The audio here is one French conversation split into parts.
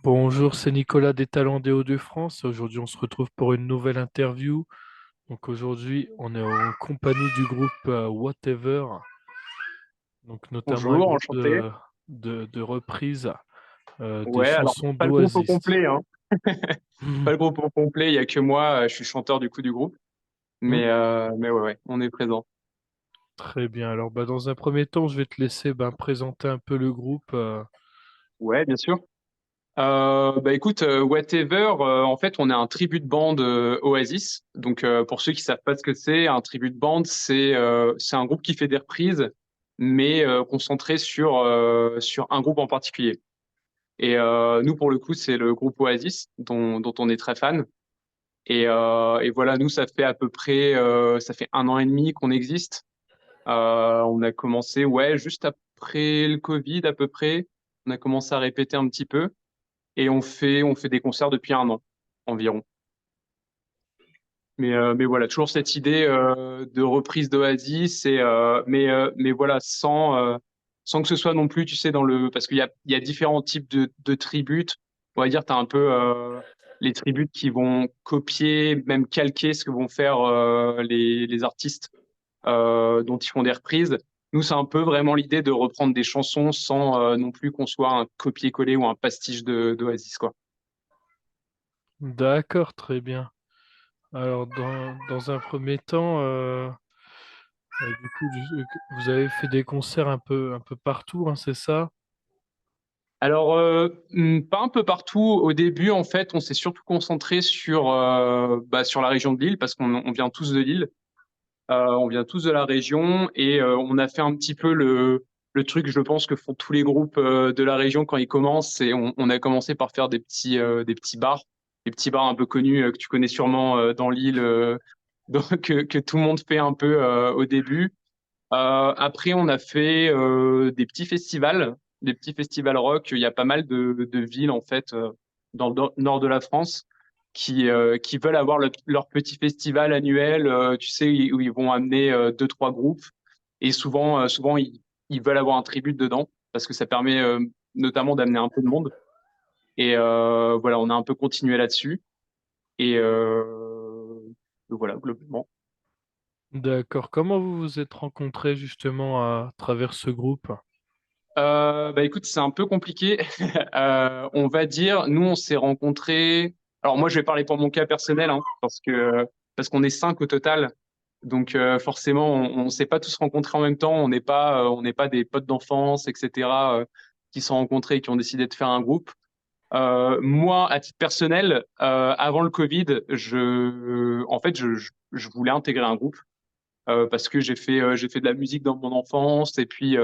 Bonjour, c'est Nicolas des Talents des Hauts-de-France. Aujourd'hui, on se retrouve pour une nouvelle interview. Donc aujourd'hui, on est en compagnie du groupe Whatever, donc notamment un Bonjour, groupe enchanté. de reprises des Ouais, alors chansons pas le groupe au d'Oasis. complet, hein. Mhm. Pas le groupe au complet, il y a que moi, je suis chanteur du coup du groupe. Mhm. Mais ouais, ouais, on est présent. Très bien. Alors, dans un premier temps, je vais te laisser présenter un peu le groupe. Ouais, bien sûr. Écoute, Whatever, en fait, on est un tribut de bande Oasis. Donc pour ceux qui savent pas ce que c'est, un tribut de bande, c'est un groupe qui fait des reprises, mais concentré sur un groupe en particulier. Et nous, pour le coup, c'est le groupe Oasis, dont on est très fan. Et voilà, nous, ça fait à peu près, ça fait 1 an et demi qu'on existe. On a commencé, ouais, juste après le Covid à peu près. On a commencé à répéter un petit peu et on fait des concerts depuis 1 an environ. Mais voilà, toujours cette idée de reprise d'Oasis, mais voilà, sans que ce soit non plus, tu sais, parce qu'il y a différents types de tributes. On va dire, tu as un peu les tributes qui vont copier, même calquer ce que vont faire les artistes dont ils font des reprises. Nous, c'est un peu vraiment l'idée de reprendre des chansons sans non plus qu'on soit un copier-coller ou un pastiche d'Oasis, quoi. D'accord, très bien. Alors, dans un premier temps, du coup, vous avez fait des concerts un peu partout, hein, c'est ça? Alors, pas un peu partout. Au début, en fait, on s'est surtout concentré sur la région de Lille parce qu'on vient tous de Lille. On vient tous de la région et on a fait un petit peu le truc, je pense, que font tous les groupes de la région quand ils commencent. C'est on a commencé par faire des petits bars un peu connus que tu connais sûrement dans Lille, que tout le monde fait un peu au début. Après, on a fait des petits festivals rock. Il y a pas mal de villes en fait dans le nord de la France qui veulent avoir leur petit festival annuel, tu sais, où ils vont amener deux, trois groupes. Et souvent ils veulent avoir un tribut dedans parce que ça permet notamment d'amener un peu de monde. Et voilà, on a un peu continué là-dessus. Et voilà, globalement. D'accord. Comment vous vous êtes rencontrés justement à travers ce groupe? Écoute, c'est un peu compliqué. On va dire, nous, on s'est rencontrés. Alors moi, je vais parler pour mon cas personnel, hein, parce qu'on est 5 au total. Donc forcément, on s'est pas tous rencontrés en même temps. On n'est pas des potes d'enfance, etc. Qui se sont rencontrés et qui ont décidé de faire un groupe. Moi, à titre personnel, avant le Covid, je voulais intégrer un groupe parce que j'ai fait de la musique dans mon enfance et puis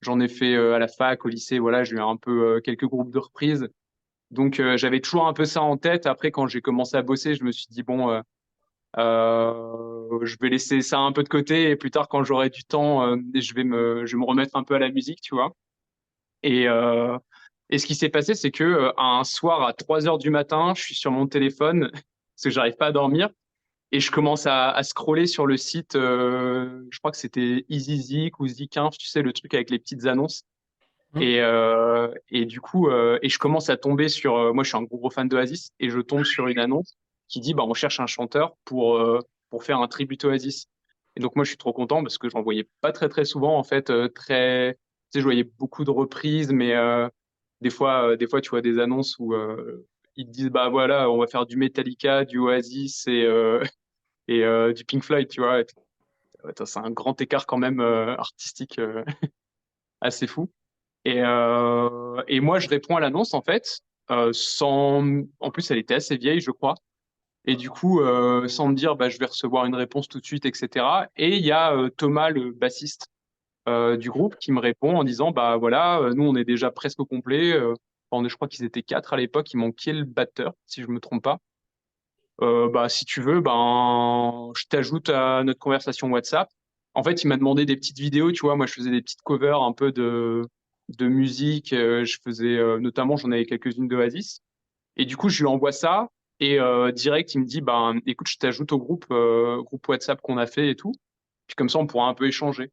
j'en ai fait à la fac, au lycée, voilà, j'ai eu un peu quelques groupes de reprises. Donc j'avais toujours un peu ça en tête. Après, quand j'ai commencé à bosser, je me suis dit bon, je vais laisser ça un peu de côté et plus tard, quand j'aurai du temps, je vais me remettre un peu à la musique, tu vois. Et, euh, et ce qui s'est passé, c'est que un soir à 3 heures du matin, je suis sur mon téléphone parce que j'arrive pas à dormir. Et je commence à scroller sur le site, je crois que c'était EasyZig ou Zikinf, tu sais, le truc avec les petites annonces. Hmm. Et du coup, je commence à tomber sur. Moi, je suis un gros fan d'Oasis et je tombe sur une annonce qui dit bah, on cherche un chanteur pour faire un tribut Oasis. Et donc, moi, je suis trop content parce que j'en voyais pas très, très souvent, en fait. Tu sais, je voyais beaucoup de reprises, mais des fois, tu vois des annonces où ils te disent bah voilà, on va faire du Metallica, du Oasis et du Pink Floyd, tu vois. Attends, c'est un grand écart quand même artistique assez fou. Et moi, je réponds à l'annonce en fait, sans. En plus, elle était assez vieille, je crois. Et du coup, sans me dire, bah, je vais recevoir une réponse tout de suite, etc. Et il y a Thomas, le bassiste du groupe, qui me répond en disant, bah voilà, nous, on est déjà presque au complet. Je crois qu'ils étaient 4 à l'époque. Il manquait le batteur, si je me trompe pas. Bah, si tu veux, ben, je t'ajoute à notre conversation WhatsApp. En fait, il m'a demandé des petites vidéos, tu vois. Moi, je faisais des petites covers un peu de musique. Je faisais, notamment, j'en avais quelques-unes d'Oasis. Et du coup, je lui envoie ça. Et direct, il me dit, ben, écoute, je t'ajoute au groupe WhatsApp qu'on a fait et tout. Puis comme ça, on pourra un peu échanger.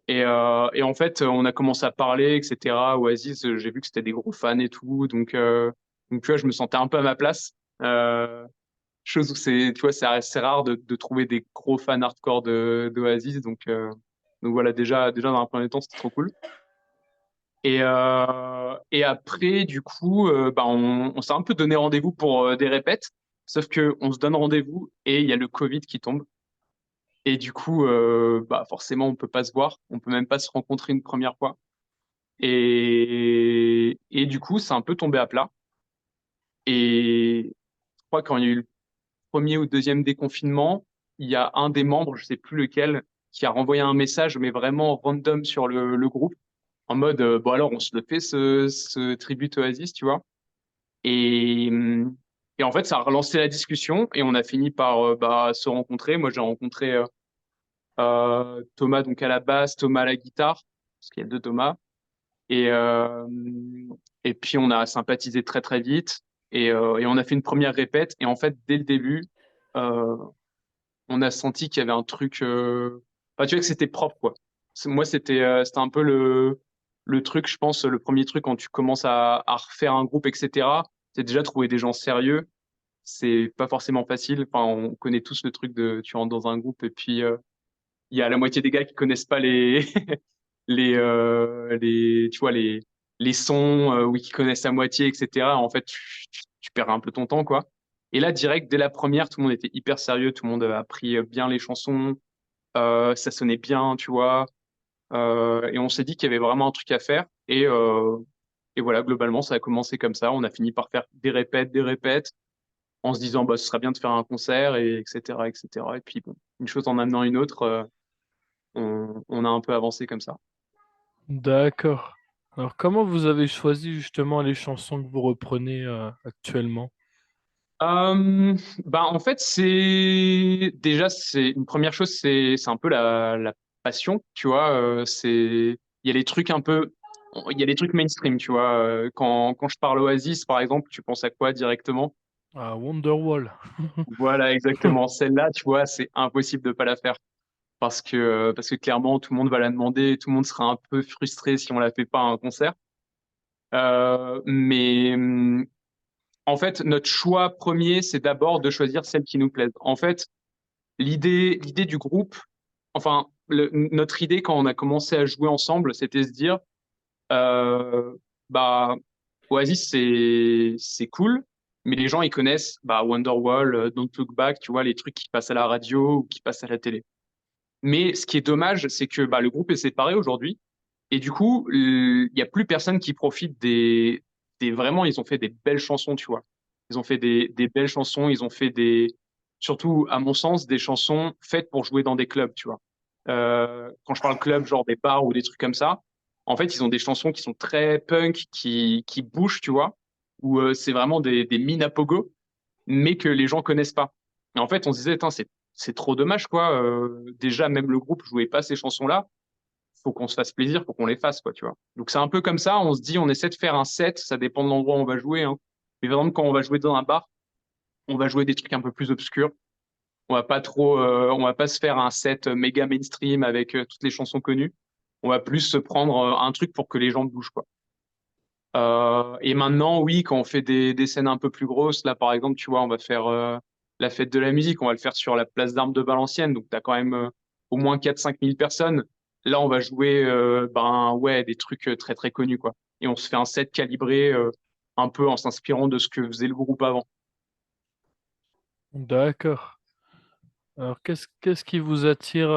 Et en fait, on a commencé à parler, etc. Oasis, j'ai vu que c'était des gros fans et tout, donc tu vois, je me sentais un peu à ma place. Euh, Chose où tu vois, c'est rare de trouver des gros fans hardcore d'Oasis, donc voilà, déjà dans un premier temps, c'était trop cool. Et après, du coup, bah, on s'est un peu donné rendez-vous pour des répètes, sauf que on se donne rendez-vous et il y a le Covid qui tombe. Et du coup, bah, forcément, on peut pas se voir, on peut même pas se rencontrer une première fois. Et du coup, c'est un peu tombé à plat. Et je crois quand il y a eu le premier ou deuxième déconfinement, il y a un des membres, je sais plus lequel, qui a renvoyé un message, mais vraiment random sur le groupe, en mode, bon alors, on se le fait ce tribute Oasis, tu vois. Et, hum, et en fait, ça a relancé la discussion et on a fini par bah, se rencontrer. Moi, j'ai rencontré Thomas donc à la basse, Thomas à la guitare, parce qu'il y a deux Thomas. Et, euh, et puis on a sympathisé très très vite et on a fait une première répète. Et en fait, dès le début, euh, on a senti qu'il y avait un truc. Enfin, tu vois que c'était propre quoi. Moi, c'était un peu le truc, je pense, le premier truc quand tu commences à refaire un groupe, etc. C'est déjà trouver des gens sérieux. C'est pas forcément facile. Enfin, on connaît tous le truc de tu rentres dans un groupe et puis il y a la moitié des gars qui connaissent pas les tu vois les sons ou qui connaissent à moitié, etc. En fait, tu perds un peu ton temps, quoi. Et là, direct, dès la première, tout le monde était hyper sérieux, tout le monde a appris bien les chansons, ça sonnait bien, tu vois. Et on s'est dit qu'il y avait vraiment un truc à faire. Et voilà, globalement, ça a commencé comme ça. On a fini par faire des répètes, en se disant, bah, ce serait bien de faire un concert, et etc., etc. Et puis, bon, une chose en amenant une autre, on a un peu avancé comme ça. D'accord. Alors, comment vous avez choisi justement les chansons que vous reprenez actuellement? Euh, Bah en fait c'est une première chose, c'est un peu la passion, tu vois. Il y a les trucs un peu, il y a les trucs mainstream, tu vois. Quand je parle Oasis par exemple, tu penses à quoi directement? Ah, Wonderwall. Voilà, exactement, celle-là, tu vois, c'est impossible de pas la faire parce que clairement tout le monde va la demander, et tout le monde sera un peu frustré si on la fait pas à un concert. Mais en fait, notre choix premier, c'est d'abord de choisir celle qui nous plaise. En fait, l'idée du groupe, enfin, notre idée quand on a commencé à jouer ensemble, c'était se dire, euh, bah, Oasis, c'est cool, mais les gens, ils connaissent bah, Wonderwall, Don't Look Back, tu vois, les trucs qui passent à la radio ou qui passent à la télé. Mais ce qui est dommage, c'est que bah, le groupe est séparé aujourd'hui, et du coup, il n'y a plus personne qui profite Vraiment, ils ont fait des belles chansons, tu vois. Ils ont fait des belles chansons, ils ont fait surtout, à mon sens, des chansons faites pour jouer dans des clubs, tu vois. Quand je parle club, genre des bars ou des trucs comme ça, en fait, ils ont des chansons qui sont très punk, qui bougent, tu vois, où c'est vraiment des mines à pogo, mais que les gens connaissent pas. Et en fait, on se disait, Tain, c'est trop dommage, quoi. Déjà, même le groupe jouait pas ces chansons-là, faut qu'on se fasse plaisir, faut qu'on les fasse, quoi, tu vois. Donc c'est un peu comme ça, on se dit, on essaie de faire un set, ça dépend de l'endroit où on va jouer, hein. Mais par exemple, quand on va jouer dans un bar, on va jouer des trucs un peu plus obscurs. On va pas se faire un set méga mainstream avec toutes les chansons connues. On va plus se prendre un truc pour que les gens bougent, quoi. Et maintenant, oui, quand on fait des scènes un peu plus grosses, là, par exemple, tu vois, on va faire la fête de la musique, on va le faire sur la place d'Armes de Valenciennes, donc tu as quand même au moins 4 5 000 personnes. Là, on va jouer ben, ouais, des trucs très, très connus, quoi. Et on se fait un set calibré un peu en s'inspirant de ce que faisait le groupe avant. D'accord. Alors, qu'est-ce qui vous attire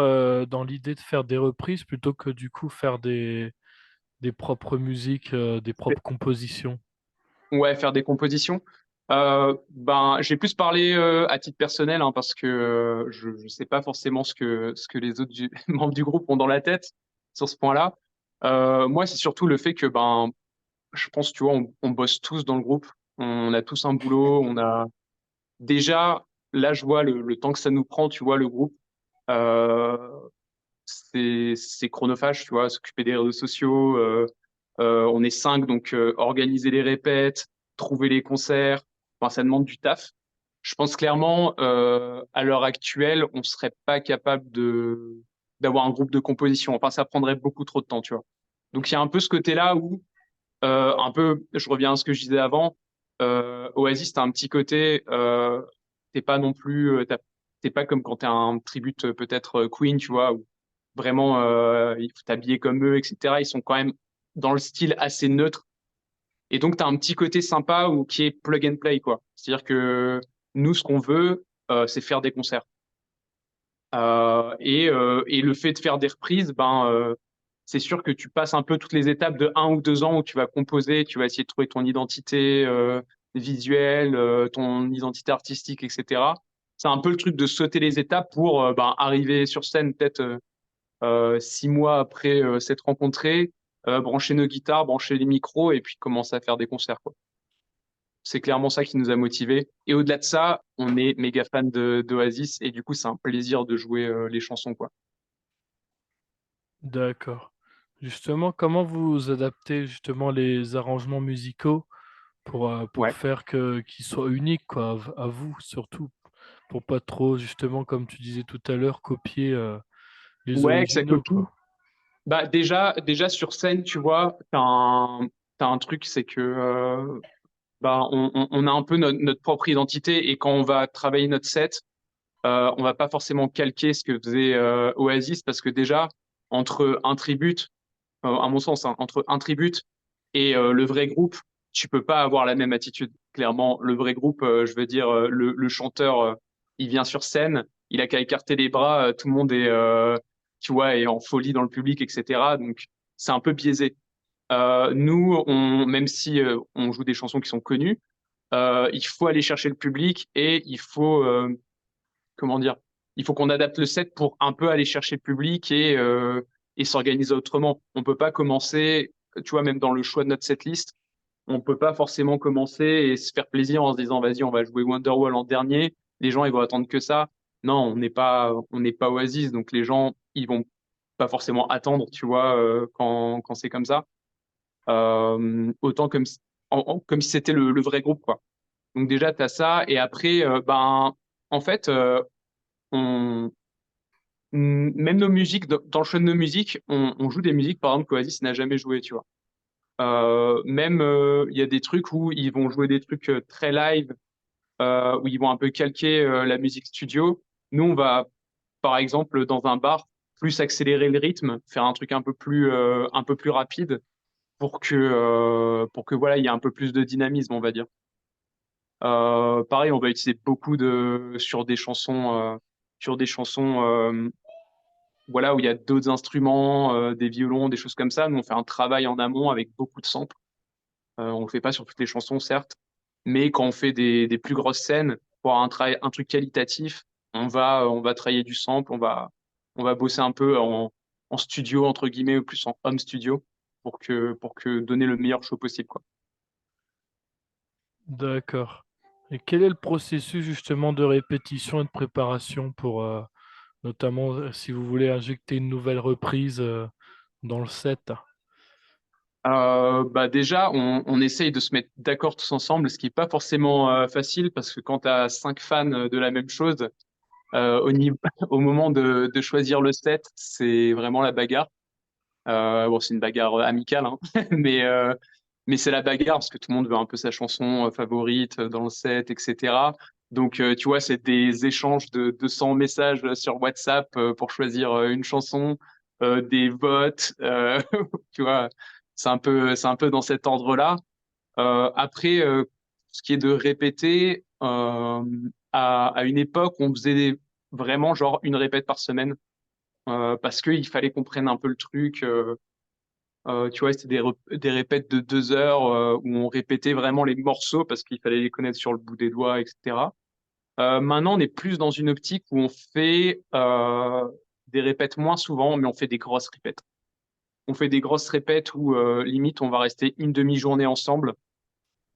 dans l'idée de faire des reprises plutôt que du coup faire des propres musiques, des propres compositions? Ouais, faire des compositions. Ben, j'ai plus parlé à titre personnel hein, parce que je sais pas forcément ce que les autres membres du groupe ont dans la tête sur ce point-là. Moi, c'est surtout le fait que ben, je pense, tu vois, on bosse tous dans le groupe. On a tous un boulot. On a déjà, là, je vois le temps que ça nous prend, tu vois, le groupe. Euh, c'est chronophage, tu vois, s'occuper des réseaux sociaux. On est cinq, donc organiser les répètes, trouver les concerts, enfin, ça demande du taf. Je pense clairement, à l'heure actuelle, on serait pas capable d'avoir un groupe de composition. Enfin, ça prendrait beaucoup trop de temps, tu vois. Donc il y a un peu ce côté-là où, un peu, je reviens à ce que je disais avant, Oasis, t'as un petit côté, t'es pas non plus, t'es pas comme quand t'es un tribute peut-être Queen, tu vois, où vraiment il faut t'habiller comme eux, etc. Ils sont quand même dans le style assez neutre. Et donc, tu as un petit côté sympa ou qui est plug and play, quoi. C'est-à-dire que nous, ce qu'on veut, c'est faire des concerts. Et le fait de faire des reprises, c'est sûr que tu passes un peu toutes les étapes de 1 ou 2 ans où tu vas composer, tu vas essayer de trouver ton identité visuelle, ton identité artistique, etc. C'est un peu le truc de sauter les étapes pour arriver sur scène peut-être 6 mois après s'être rencontrés, brancher nos guitares, brancher les micros et puis commencer à faire des concerts, quoi. C'est clairement ça qui nous a motivés. Et au-delà de ça, on est méga fan d'Oasis et du coup, c'est un plaisir de jouer les chansons, quoi. D'accord. Justement, comment vous adaptez justement les arrangements musicaux pour Ouais. faire qu'ils soient uniques, quoi, à vous surtout, pour pas trop, justement, comme tu disais tout à l'heure, copier les Ouais, que ça originaux, copie. quoi. Bah, déjà sur scène, tu vois, t'as un truc, c'est que on a un peu notre propre identité et quand on va travailler notre set, on va pas forcément calquer ce que faisait Oasis parce que déjà, entre un tribute, à mon sens, hein, entre un tribute et le vrai groupe, tu peux pas avoir la même attitude. Clairement, le vrai groupe, je veux dire, le chanteur, il vient sur scène, il a qu'à écarter les bras, tout le monde est, tu vois, est en folie dans le public, etc. Donc, c'est un peu biaisé. Nous, même si on joue des chansons qui sont connues, il faut aller chercher le public et il faut, comment dire, il faut qu'on adapte le set pour un peu aller chercher le public et s'organiser autrement. On peut pas commencer, tu vois, même dans le choix de notre setlist, on peut pas forcément commencer et se faire plaisir en se disant, vas-y, on va jouer Wonderwall en dernier. Les gens, ils vont attendre que ça. Non, on n'est pas Oasis, donc les gens, ils vont pas forcément attendre, tu vois, quand c'est comme ça. Autant comme si c'était le vrai groupe, quoi. Donc déjà, tu as ça. Et après, en fait, on, même nos musiques, dans le choix de nos musiques, on joue des musiques, par exemple, qu'Oasis n'a jamais joué, tu vois. Même, il y a des trucs où ils vont jouer des trucs très live, où ils vont un peu calquer la musique studio. Nous, on va, par exemple, dans un bar, plus accélérer le rythme, faire un truc un peu plus rapide pour que voilà, il y ait un peu plus de dynamisme, on va dire. Pareil, on va utiliser beaucoup sur des chansons voilà, où il y a d'autres instruments, des violons, des choses comme ça. Nous, on fait un travail en amont avec beaucoup de samples. On le fait pas sur toutes les chansons, certes, mais quand on fait des plus grosses scènes, pour avoir un truc qualitatif, on va travailler du sample, on va bosser un peu en studio, entre guillemets, ou plus en home studio, pour que donner le meilleur show possible, quoi. D'accord. Et quel est le processus justement de répétition et de préparation pour, notamment si vous voulez injecter une nouvelle reprise dans le set? Déjà, on essaye de se mettre d'accord tous ensemble, ce qui est pas forcément facile parce que quand tu as 5 fans de la même chose, au moment de choisir le set, c'est vraiment la bagarre. Bon, c'est une bagarre amicale, hein, mais, euh, mais c'est la bagarre parce que tout le monde veut un peu sa chanson favorite dans le set, etc. Donc, tu vois, c'est des échanges de 200 messages sur WhatsApp pour choisir une chanson, des votes, tu vois, c'est un peu dans cet ordre-là. Après, ce qui est de répéter, à une époque, on faisait vraiment genre une répète par semaine parce qu'il fallait qu'on prenne un peu le truc. Tu vois, c'était des répètes de 2 heures où on répétait vraiment les morceaux parce qu'il fallait les connaître sur le bout des doigts, etc. Maintenant, on est plus dans une optique où on fait des répètes moins souvent, mais on fait des grosses répètes. On fait des grosses répètes où limite on va rester une demi-journée ensemble.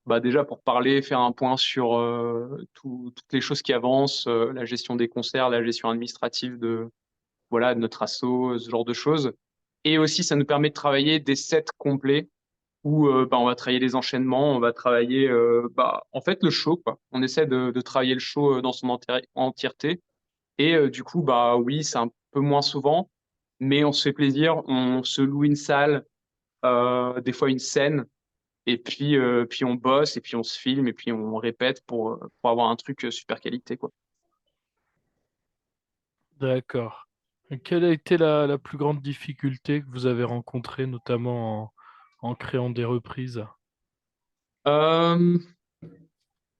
Bah déjà pour parler, faire un point sur toutes les choses qui avancent, la gestion des concerts, la gestion administrative de voilà de notre asso, ce genre de choses. Et aussi, ça nous permet de travailler des sets complets où on va travailler les enchaînements, on va travailler en fait le show quoi. On essaie de travailler le show dans son entièreté. Et du coup, bah oui, c'est un peu moins souvent. mais on se fait plaisir, on se loue une salle, des fois une scène, et puis on bosse, et puis on se filme, et puis on répète pour avoir un truc super qualité, quoi. D'accord. Et quelle a été la plus grande difficulté que vous avez rencontrée, notamment en créant des reprises? Euh,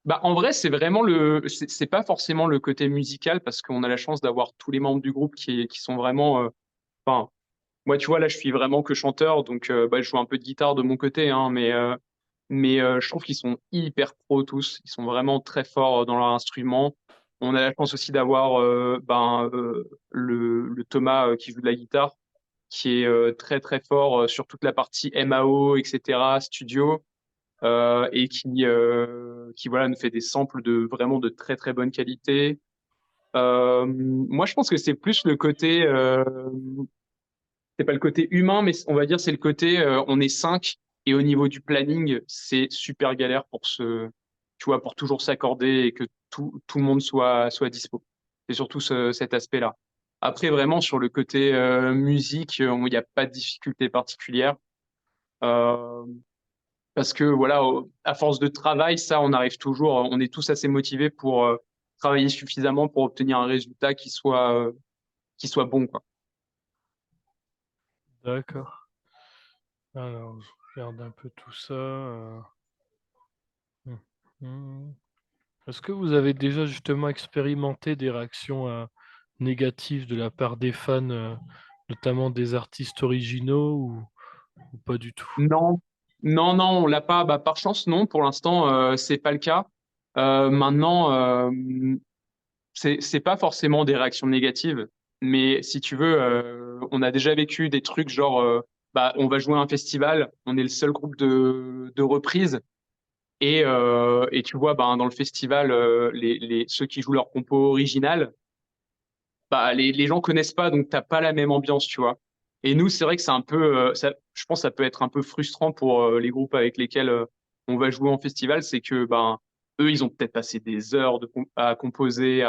Bah, en vrai, c'est pas forcément le côté musical parce qu'on a la chance d'avoir tous les membres du groupe qui sont vraiment, enfin, moi, tu vois, là, je suis vraiment que chanteur, donc bah, je joue un peu de guitare de mon côté, hein, mais je trouve qu'ils sont hyper pros tous. Ils sont vraiment très forts dans leur instrument. On a la chance aussi d'avoir le Thomas qui joue de la guitare, qui est très très fort sur toute la partie MAO, etc., studio, et qui voilà, nous fait des samples de vraiment de très très bonne qualité. Moi, je pense que c'est plus le côté, c'est pas le côté humain, mais on va dire c'est le côté, on est cinq et au niveau du planning, c'est super galère tu vois, pour toujours s'accorder et que tout le monde soit dispo. C'est surtout cet aspect-là. Après, vraiment sur le côté musique, il n'y a pas de difficulté particulière. Euh, Parce que voilà, à force de travail, ça, on arrive toujours, on est tous assez motivés pour travailler suffisamment pour obtenir un résultat qui soit bon, quoi. D'accord. Alors, je regarde un peu tout ça. Hum, hum. Est-ce que vous avez déjà justement expérimenté des réactions négatives de la part des fans, notamment des artistes originaux ou pas du tout? Non, non, non, on l'a pas. Bah, par chance, non. Pour l'instant, c'est pas le cas. Maintenant, c'est pas forcément des réactions négatives, mais si tu veux, on a déjà vécu des trucs genre, bah, on va jouer à un festival, on est le seul groupe de reprise. Et tu vois, ben, dans le festival, ceux qui jouent leur compo originale, bah, les gens connaissent pas, donc t'as pas la même ambiance, tu vois. Et nous, c'est vrai que c'est un peu, je pense que ça peut être un peu frustrant pour les groupes avec lesquels on va jouer en festival, c'est que ben, eux, ils ont peut-être passé des heures à composer,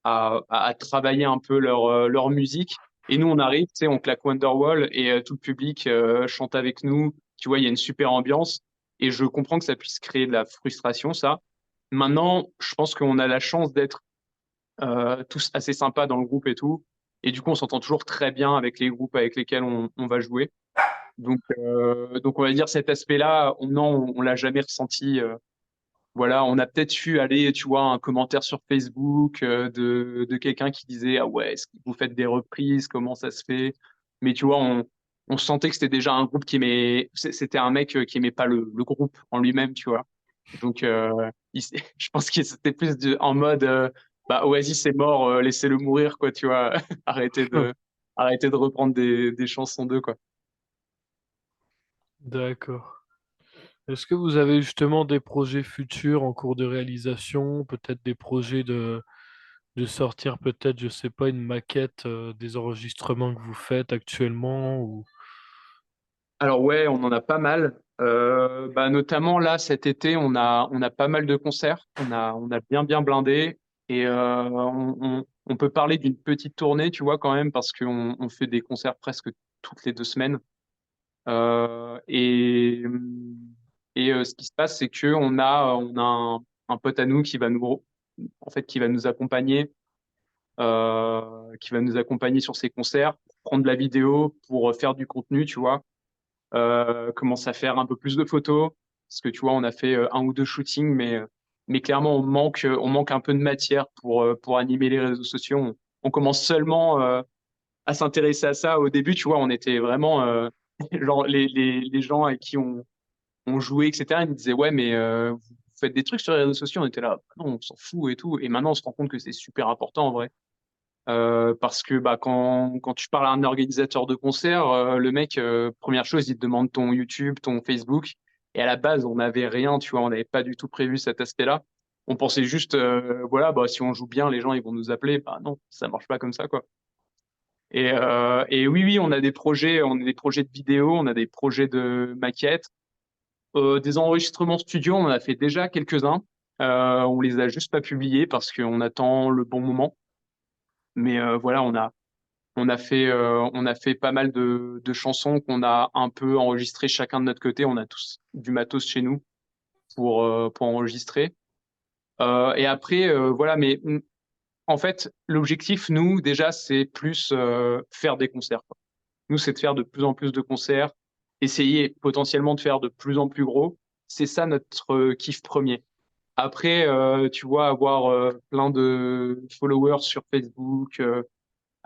à travailler un peu leur musique. Et nous, on arrive, tu sais, on claque Wonderwall et tout le public chante avec nous. Tu vois, il y a une super ambiance. Et je comprends que ça puisse créer de la frustration, ça. Maintenant, je pense qu'on a la chance d'être tous assez sympas dans le groupe et tout. Et du coup, on s'entend toujours très bien avec les groupes avec lesquels on va jouer. Donc, on va dire cet aspect-là, non, on l'a jamais ressenti. Voilà, on a peut-être eu aller, tu vois, un commentaire sur Facebook de quelqu'un qui disait, ah ouais, est-ce que vous faites des reprises, comment ça se fait? Mais tu vois, on sentait que c'était déjà un groupe qui aimait, c'était un mec qui aimait pas le groupe en lui-même, tu vois. Donc, je pense qu'il c'était plus en mode, bah, Oasis c'est mort, laissez-le mourir, quoi, tu vois. Arrêtez de reprendre des chansons d'eux, quoi. D'accord. Est-ce que vous avez justement des projets futurs en cours de réalisation, peut-être des projets de sortir peut-être, je sais pas, une maquette des enregistrements que vous faites actuellement ou... Alors ouais, on en a pas mal. Bah, notamment là, cet été, on a pas mal de concerts. On a bien bien blindé. Et on peut parler d'une petite tournée, tu vois, quand même, parce on fait des concerts presque toutes les 2 semaines. Euh, et ce qui se passe, c'est que on a un pote à nous en fait, qui va nous accompagner sur ces concerts, pour prendre de la vidéo, pour faire du contenu, tu vois. Commence à faire un peu plus de photos, parce que tu vois, on a fait un ou deux shootings, mais clairement, on manque un peu de matière pour animer les réseaux sociaux. On commence seulement à s'intéresser à ça. Au début, tu vois, on était vraiment genre les gens avec qui on jouait, etc. Ils nous disaient ouais, mais vous faites des trucs sur les réseaux sociaux. On était là, non, on s'en fout et tout. Et maintenant, on se rend compte que c'est super important en vrai. Parce que bah, quand tu parles à un organisateur de concert, le mec, première chose, il te demande ton YouTube, ton Facebook. Et à la base, on n'avait rien, tu vois, on n'avait pas du tout prévu cet aspect-là. On pensait juste, voilà, bah, si on joue bien, les gens, ils vont nous appeler. Bah non, ça marche pas comme ça, quoi. Et oui, oui, on a des projets de vidéo, on a des projets de maquettes, des enregistrements studio, on en a fait déjà quelques-uns. On les a juste pas publiés parce qu'on attend le bon moment. Mais voilà, On a fait pas mal de chansons qu'on a un peu enregistrées chacun de notre côté. On a tous du matos chez nous pour enregistrer. Et après, voilà, mais en fait, l'objectif, nous, déjà, c'est plus faire des concerts, quoi. Nous, c'est de faire de plus en plus de concerts, essayer potentiellement de faire de plus en plus gros. C'est ça notre kiff premier. Après, tu vois, avoir plein de followers sur Facebook,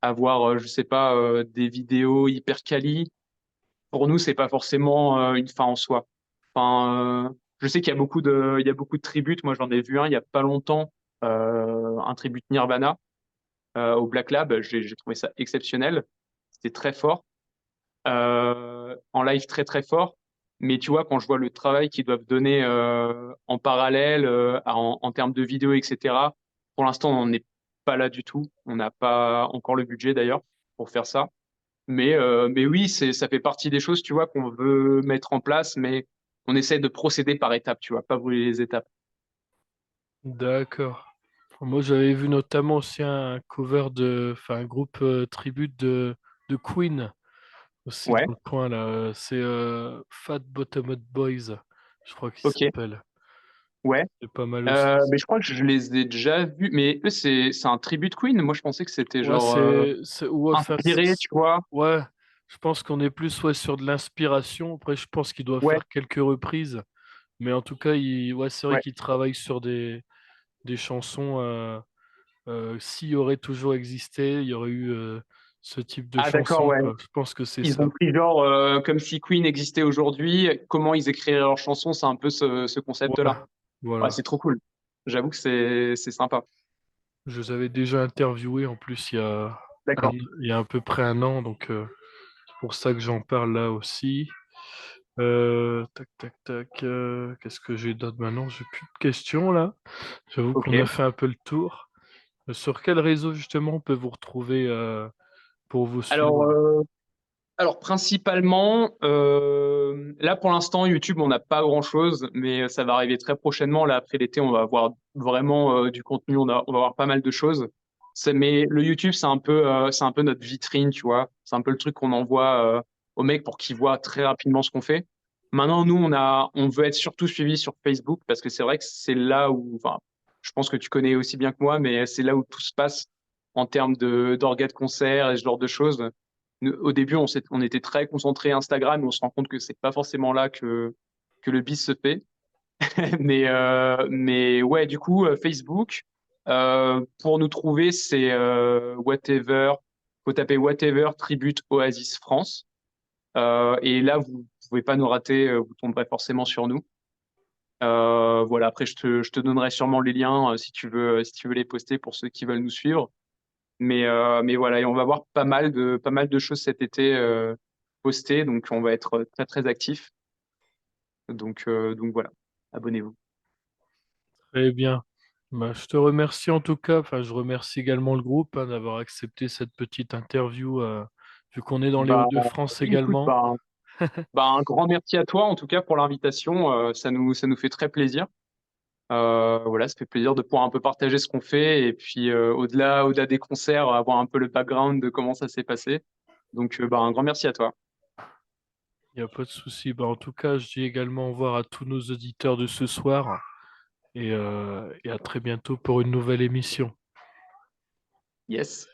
avoir, je sais pas, des vidéos hyper quali, pour nous, c'est pas forcément une fin en soi. Enfin, je sais il y a beaucoup de tributes. Moi, j'en ai vu un il y a pas longtemps, un tribute Nirvana au Black Lab. J'ai trouvé ça exceptionnel. C'était très fort. En live, très très fort. Mais tu vois, quand je vois le travail qu'ils doivent donner en parallèle, en termes de vidéo, etc., pour l'instant, on n'en est pas là du tout. On n'a pas encore le budget d'ailleurs pour faire ça. Mais oui, ça fait partie des choses, tu vois, qu'on veut mettre en place, mais on essaie de procéder par étapes, tu vois, pas brûler les étapes. D'accord. Moi, j'avais vu notamment aussi un cover enfin, un groupe tribute de Queen, aussi dans Ouais, le coin là. C'est Fat Bottomed Boys, je crois qu'il ok, s'appelle. ouais. C'est pas mal aussi. Mais je crois que je les ai déjà vus, mais eux, c'est un tribute Queen. Moi, je pensais que c'était Ouais, genre ouais, enfin, inspiré, tu vois. ouais, je pense qu'on est plus ouais, sur de l'inspiration. Après, je pense qu'il doit Ouais, faire quelques reprises. Mais en tout cas, ouais, c'est vrai ouais. qu'il travaille sur des chansons. S'il y aurait toujours existé, il y aurait eu ce type de Ah, d'accord, chanson, ouais. quoi. Je pense que c'est Ils ça. ont pris genre comme si Queen existait aujourd'hui, comment ils écriraient leurs chansons, c'est un peu ce Ouais, concept-là. Ouais, voilà. c'est trop cool. J'avoue que c'est sympa. Je les avais déjà interviewés en plus D'accord. il y a à peu près un an, donc c'est pour ça que j'en parle là aussi. Tac, tac, tac. Qu'est-ce que j'ai d'autre maintenant? J'ai plus de questions là. J'avoue Ok. qu'on a fait un peu le tour. Sur quel réseau justement on peut vous retrouver pour vous Alors, suivre? alors principalement, là pour l'instant YouTube on n'a pas grand-chose, mais ça va arriver très prochainement. Là après l'été on va avoir vraiment du contenu, on va avoir pas mal de choses. Mais le YouTube c'est un peu notre vitrine, tu vois. C'est un peu le truc qu'on envoie aux mecs pour qu'ils voient très rapidement ce qu'on fait. Maintenant nous on veut être surtout suivi sur Facebook parce que c'est vrai que c'est là où, enfin, je pense que tu connais aussi bien que moi, mais c'est là où tout se passe en termes de d'orgas de concert et ce genre de choses. Au début, on était très concentré Instagram, mais on se rend compte que c'est pas forcément là que le bis se fait. Mais ouais, du coup, Facebook, pour nous trouver, c'est Whatever. Faut taper Whatever Tribute Oasis France. Et là, vous pouvez pas nous rater, vous tomberez forcément sur nous. Voilà, après, je te donnerai sûrement les liens si tu veux les poster pour ceux qui veulent nous suivre. Mais voilà, et on va voir pas mal de choses cet été postées, donc on va être très très actifs. Donc voilà, abonnez-vous. Très bien. Bah, je te remercie en tout cas. Enfin, je remercie également le groupe d'avoir accepté cette petite interview, vu qu'on est dans les Bah Hauts-de-France oui, écoute, également. un grand merci à toi en tout cas pour l'invitation. Ça nous fait très plaisir. Voilà, ça fait plaisir de pouvoir un peu partager ce qu'on fait et puis au-delà des concerts, avoir un peu le background de comment ça s'est passé. Donc un grand merci à toi. Il n'y a pas de souci. Bah, en tout cas, je dis également au revoir à tous nos auditeurs de ce soir et à très bientôt pour une nouvelle émission. Yes.